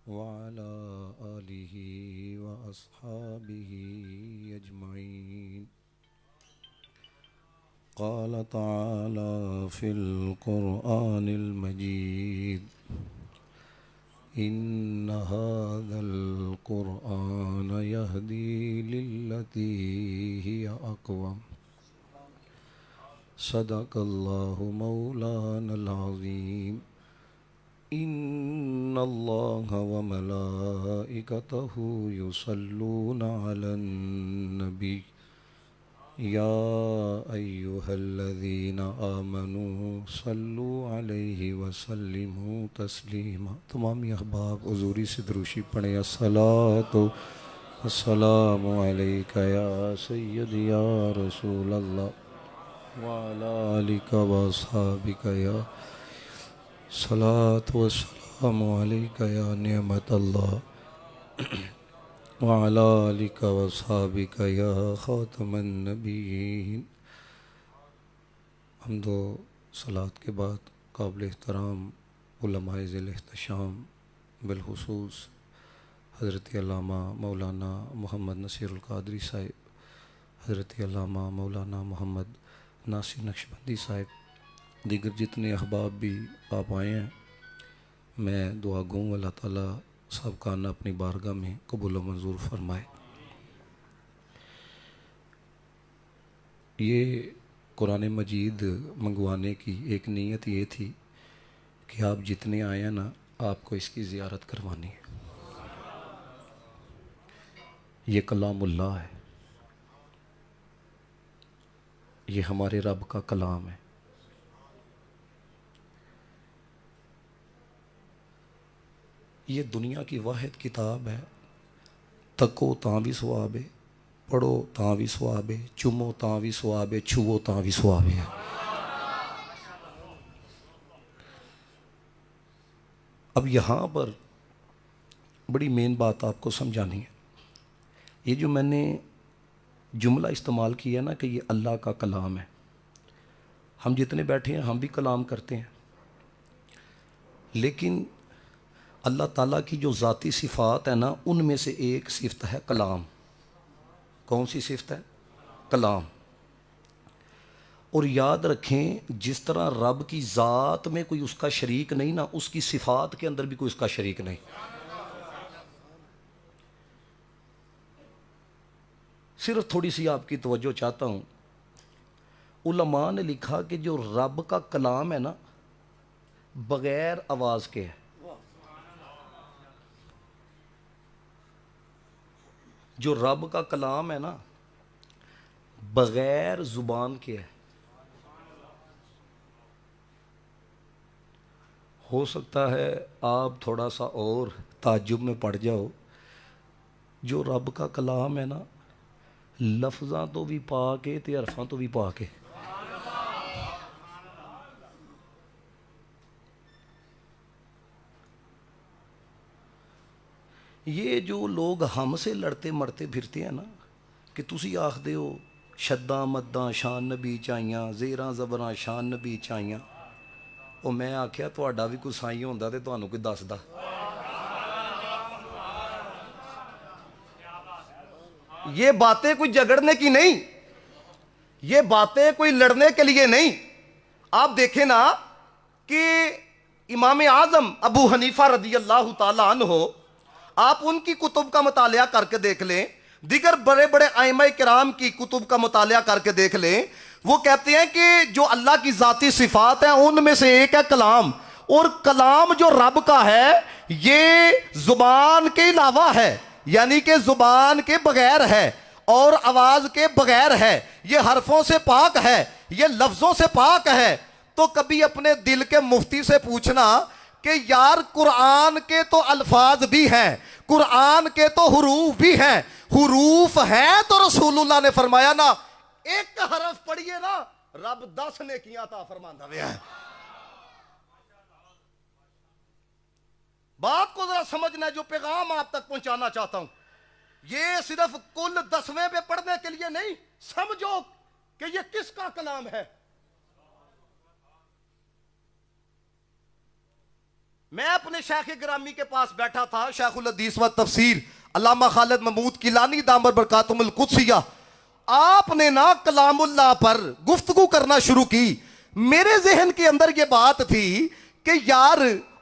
وعلى آله وأصحابه أجمعين. قال تعالى في القرآن المجيد: إن هذا القرآن يهدي للتي هي أقوم. صدق الله مولانا العظيم. إن الله وملائكته يصلون على النبي يا أيها الذين آمنوا صلوا عليه وسلموا تسليما. تمامی احباب حضوری سے دروشی پڑھیں. الصلاۃ والسلام علیک یا سیدی یا رسول اللہ وعلی آلک واصحابک یا صلاۃ والسلام علیک یا نعمت اللہ وعلی آلک واصحابک یا خاتم النبیین. حمد و صلاۃ کے بعد قابل احترام علماء ذی الاحتشام بالخصوص حضرت علامہ مولانا محمد نصیر القادری صاحب، حضرت علامہ مولانا محمد ناصر نقشبندی صاحب، دیگر جتنے احباب بھی آپ آئے ہیں، میں دعا گوں اللہ تعالیٰ سب کا آنا اپنی بارگاہ میں قبول و منظور فرمائے. یہ قرآن مجید منگوانے کی ایک نیت یہ تھی کہ آپ جتنے آئے ہیں نا، آپ کو اس کی زیارت کروانی ہے. یہ کلام اللہ ہے، یہ ہمارے رب کا کلام ہے. یہ دنیا کی واحد کتاب ہے. تکو تاں بھی ثواب ہے، پڑھو تاں بھی ثواب ہے، چومو تاں بھی ثواب ہے، چھوو تاں بھی ثواب ہے. اب یہاں پر بڑی مین بات آپ کو سمجھانی ہے. یہ جو میں نے جملہ استعمال کیا نا کہ یہ اللہ کا کلام ہے، ہم جتنے بیٹھے ہیں ہم بھی کلام کرتے ہیں، لیکن اللہ تعالیٰ کی جو ذاتی صفات ہے نا، ان میں سے ایک صفت ہے کلام. کون سی صفت ہے؟ کلام. اور یاد رکھیں، جس طرح رب کی ذات میں کوئی اس کا شریک نہیں نا، اس کی صفات کے اندر بھی کوئی اس کا شریک نہیں. صرف تھوڑی سی آپ کی توجہ چاہتا ہوں. علماء نے لکھا کہ جو رب کا کلام ہے نا، بغیر آواز کے ہے. جو رب کا کلام ہے نا، بغیر زبان کے ہے. ہو سکتا ہے آپ تھوڑا سا اور تعجب میں پڑ جاؤ. جو رب کا کلام ہے نا، لفظاں تو بھی پا کے تے حرفاں تو بھی پا کے. یہ جو لوگ ہم سے لڑتے مرتے پھرتے ہیں نا کہ تسی آخ دے ہو شداں مداں شان نبی چاہیاں، زیراں زبراں شان نبی چاہیاں، اور میں آکھیا تہاڈا بھی کوئی سائیں ہوندا تے تہانوں کوئی دسدا. یہ باتیں کوئی جھگڑنے کی نہیں، یہ باتیں کوئی لڑنے کے لیے نہیں. آپ دیکھیں نا کہ امام اعظم ابو حنیفہ رضی اللہ تعالیٰ عنہ، آپ ان کی کتب کا مطالعہ کر کے دیکھ لیں، دیگر بڑے بڑے ائمہ کرام کی کتب کا مطالعہ کر کے دیکھ لیں، وہ کہتے ہیں کہ جو اللہ کی ذاتی صفات ہیں ان میں سے ایک ہے کلام. اور کلام جو رب کا ہے یہ زبان کے علاوہ ہے، یعنی کہ زبان کے بغیر ہے اور آواز کے بغیر ہے. یہ حرفوں سے پاک ہے، یہ لفظوں سے پاک ہے. تو کبھی اپنے دل کے مفتی سے پوچھنا کہ یار قرآن کے تو الفاظ بھی ہیں، قرآن کے تو حروف بھی ہیں، حروف ہیں تو رسول اللہ نے فرمایا نا ایک حرف پڑھیے نا رب 10 نیکیاں عطا فرماندا ہے. بات کو ذرا سمجھنا ہے، جو پیغام آپ تک پہنچانا چاہتا ہوں یہ صرف کل 10ویں پہ پڑھنے کے لیے نہیں، سمجھو کہ یہ کس کا کلام ہے. میں اپنے شیخ گرامی کے پاس بیٹھا تھا, شیخ الحدیث و تفسیر علامہ خالد محمود کیلانی دامر برکاتہم القدسیہ. آپ نے نا کلام اللہ پر گفتگو کرنا شروع کی. میرے ذہن کے اندر یہ بات تھی کہ یار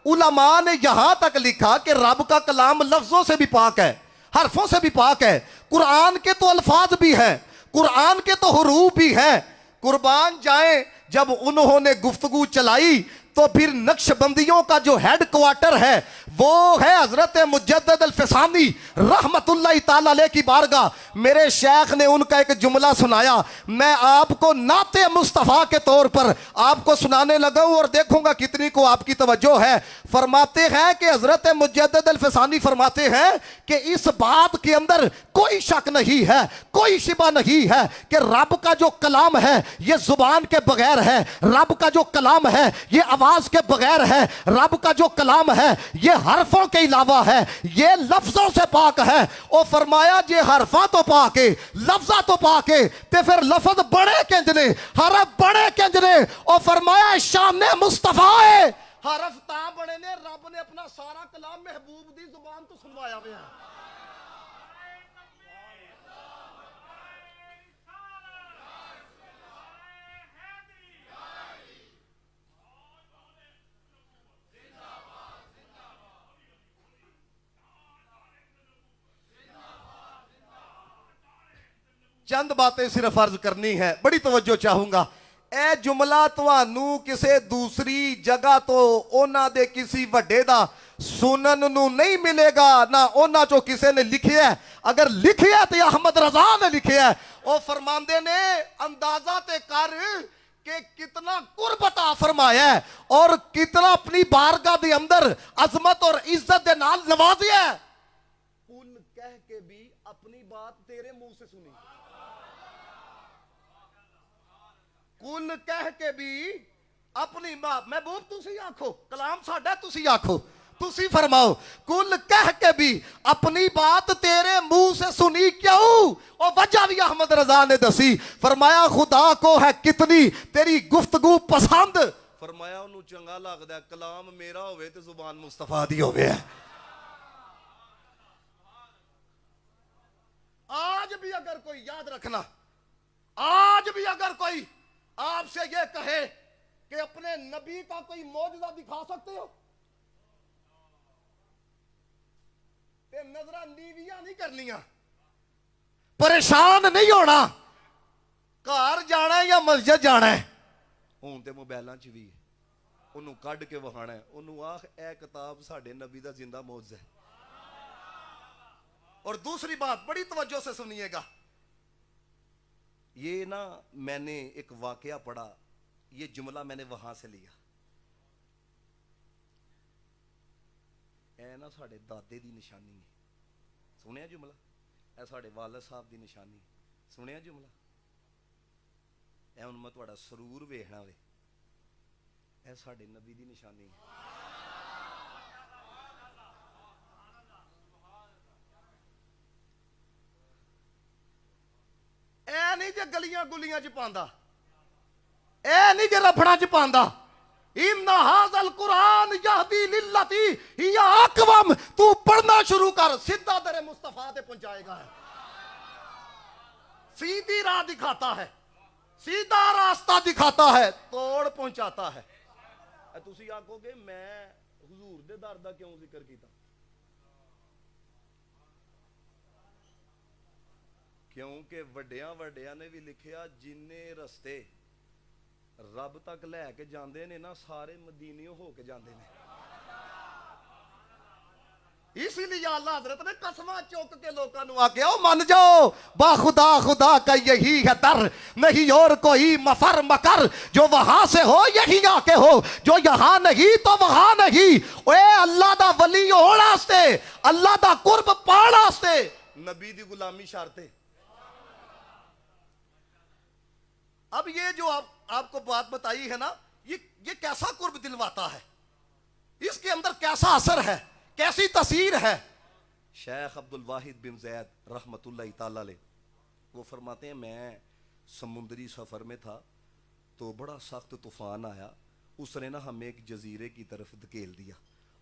علماء نے یہاں تک لکھا کہ رب کا کلام لفظوں سے بھی پاک ہے, حرفوں سے بھی پاک ہے, قرآن کے تو الفاظ بھی ہیں, قرآن کے تو حروف بھی ہیں. قربان جائیں, جب انہوں نے گفتگو چلائی تو پھر نقش بندیوں کا جو ہیڈ کوارٹر ہے وہ ہے حضرت مجدد الفسانی رحمت اللہ تعالی علیہ کی بارگاہ. میرے شیخ نے ان کا ایک جملہ سنایا, میں آپ کو نعت مصطفیٰ کے طور پر آپ کو سنانے لگا ہوں اور دیکھوں گا کتنی کو آپ کی توجہ ہے. فرماتے ہیں کہ حضرت مجدد الفسانی فرماتے ہیں کہ اس بات کے اندر کوئی شک نہیں ہے, کوئی شبہ نہیں ہے کہ رب کا جو کلام ہے یہ زبان کے بغیر ہے, رب کا جو کلام ہے یہ آواز کے بغیر ہے, رب کا جو کلام ہے یہ حرفوں کے علاوہ ہے, یہ لفظوں سے پاک ہے. اور فرمایا یہ حرفاں تو پاک ہے, لفظاں تو پاک ہے, تے پھر لفظ بڑے کنجنے, حرف بڑے کنجنے. اور فرمایا شان مصطفیٰ ہے, حرف تاں بڑے نے رب نے اپنا سارا کلام محبوب دی زبان تو سنوایا ہویا ہے. چند باتیں صرف عرض کرنی ہے, بڑی توجہ چاہوں گا. اے جملہ توانو کسے دوسری جگہ تو اونا دے کسی وڈے دا سنن نو نہیں ملے گا, نہ اونا جو کسے نے لکھی ہے. اگر لکھی ہے تو احمد رضا نے لکھی ہے. او فرماندے نے اندازہ تے کر کہ کتنا قرب عطا فرمایا ہے اور کتنا اپنی بارگاہ دے اندر عظمت اور عزت دے نال نوازیا ہے. کل کہہ کے بھی اپنی بات تیرے منہ سے سنی, کل کہہ کے بھی اپنی بات, محبوب تسی آکھو کلام ساڈا تسی آکھو, تسی فرماؤ, کل کہہ کے بھی اپنی بات تیرے منہ سے سنی کیوں؟ اور وجہ بھی احمد رضا نے دسی. فرمایا خدا کو ہے کتنی تیری گفتگو پسند. فرمایا انہوں چنگا لگدا ہے کلام میرا ہوئے تے زبان مصطفیٰ دی ہوئے ہے. آج بھی اگر کوئی یاد رکھنا, آج بھی اگر کوئی آپ سے یہ کہے کہ اپنے نبی کا کوئی معجزہ دکھا سکتے ہو, تے نظرہ نیویاں نہیں کرنیاں, پریشان نہیں ہونا, گھر جانا ہے یا مسجد جانا ہے, ہوں تے موبائلاں چ وی انہوں کڈ کے وہانا ہے, انہوں آخ اے کتاب ساڈے نبی دا زندہ معجزہ ہے. اور دوسری بات بڑی توجہ سے سنیے گا, یہ نا میں نے ایک واقعہ پڑھا, یہ جملہ میں نے وہاں سے لیا. اے نا ساڑھے دادے دی نشانی ہے, سنیا جملہ, اے ساڑھے والد صاحب دی نشانی, سنیا جملہ, اے ان میں تھوڑا سرور ویکھنا وے, اے ساڑھے نبی دی نشانی ہے. اے نہیں جے گلیاں گلیاں چ پاندا, اے نہیں جے رفڑا چ پاندا, ان ھذا القرآن یہدی للتی ہی اقوم. تو پڑھنا شروع کر, سیدھا در مصطفیٰ تے پہنچائے گا. سیدھی راہ دکھاتا ہے, سیدھا راستہ دکھاتا ہے, توڑ پہنچاتا ہے. تسی آکھو گے میں حضور دے در دا کیوں ذکر کیتا, کیونکہ وڈیاں وڈیاں نے بھی لکھیا جننے رستے رب تک لے کے جاندے نے نا سارے مدینیوں ہو کے جاندے نے. اسی لیے اللہ حضرت نے قسمہ چوک کے لوگاں نو آ کے او من جاؤ با خدا خدا کا یہی ہے در, نہیں اور کوئی مفر مکر, جو وہاں سے ہو یہی آ کے ہو, جو یہاں نہیں تو وہاں نہیں. اے اللہ دا ولی ہون واسطے, اللہ دا قرب پان واسطے نبی دی غلامی شرط ہے. اب یہ جو آپ کو بات بتائی ہے نا, یہ کیسا قرب دلواتا ہے, اس کے اندر کیسا اثر ہے, کیسی تاثیر ہے. شیخ عبد الواحد بن زید رحمت اللہ تعالی علیہ وہ فرماتے ہیں میں سمندری سفر میں تھا تو بڑا سخت طوفان آیا, اس نے نا ہمیں ایک جزیرے کی طرف دھکیل دیا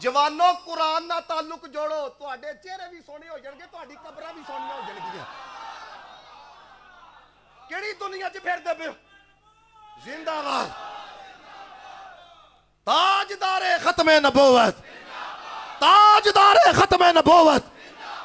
ਜਵਾਨੋ ਕੁਰਾਨ ਨਾਲ ਤਾਲੁਕ ਜੋੜੋ, ਤੁਹਾਡੇ ਚਿਹਰੇ ਵੀ ਸੋਹਣੇ ਹੋ ਜਾਣਗੇ, ਤੁਹਾਡੀ ਕਬਰਾਂ ਵੀ ਸੋਹਣੀਆਂ ਹੋ ਜਾਣਗੀਆਂ। ਕਿਹੜੀ ਦੁਨੀਆ 'ਚ ਫਿਰਦੇ ਪਏ ਹੋ? ਜ਼ਿੰਦਾਬਾਦ ਤਾਜਦਾਰੇ ਖਤਮੇ ਨਬੂਵਤ, ਤਾਜਦਾਰੇ ਖਤਮੇ ਨਬੂਵਤ,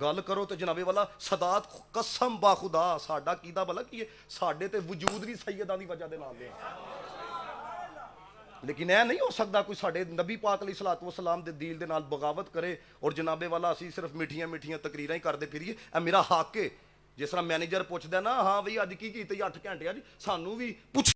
ਗੱਲ ਕਰੋ ਤੇ ਜਨਾਬੇ ਵਾਲਾ ਸਦਾਤ ਕਸਮ ਬਾ ਖੁਦਾ ਸਾਡਾ ਕੀਦਾ ਭਲਾ ਕੀ ਹੈ ਸਾਡੇ ਤੇ ਵਜੂਦ ਵੀ ਸੈਯਦਾਂ ਦੀ ਵਜ੍ਹਾ ਦੇ ਨਾਲ ਦੇ ਲੇਕਿਨ ਇਹ ਨਹੀਂ ਹੋ ਸਕਦਾ ਕੋਈ ਸਾਡੇ ਨਬੀ ਪਾਕ ਅਲੈਹਿ ਸਲਾਤੁ ਵਸਲਾਮ ਦੇ ਦੀਲ ਦੇ ਨਾਲ ਬਗਾਵਤ ਕਰੇ ਔਰ ਜਨਾਬੇ ਵਾਲਾ ਅਸੀਂ ਸਿਰਫ ਮਿੱਠੀਆਂ ਮਿੱਠੀਆਂ ਤਕਰੀਰਾਂ ਹੀ ਕਰਦੇ ਫਿਰੀਏ ਇਹ ਮੇਰਾ ਹੱਕ ਹੈ ਜਿਸ ਤਰ੍ਹਾਂ ਮੈਨੇਜਰ ਪੁੱਛਦਾ ਨਾ ਹਾਂ ਬਈ ਅੱਜ ਕੀ ਕੀਤਾ 8 ਘੰਟੇ ਅੱਜ ਸਾਨੂੰ ਵੀ ਪੁੱਛ